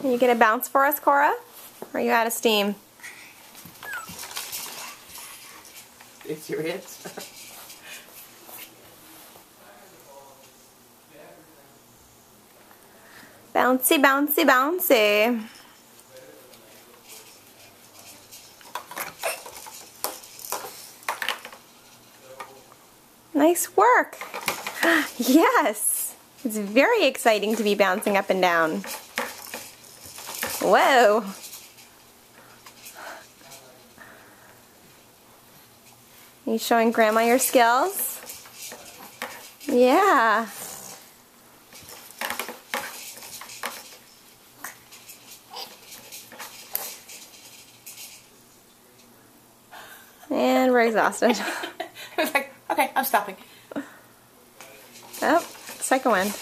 Are you gonna bounce for us, Cora? Or are you out of steam? It's your hit. Bouncy, bouncy, bouncy. Nice work. Yes. It's very exciting to be bouncing up and down. Whoa. Are you showing Grandma your skills? Yeah. And we're exhausted. I was like, okay, I'm stopping. Oh, second one.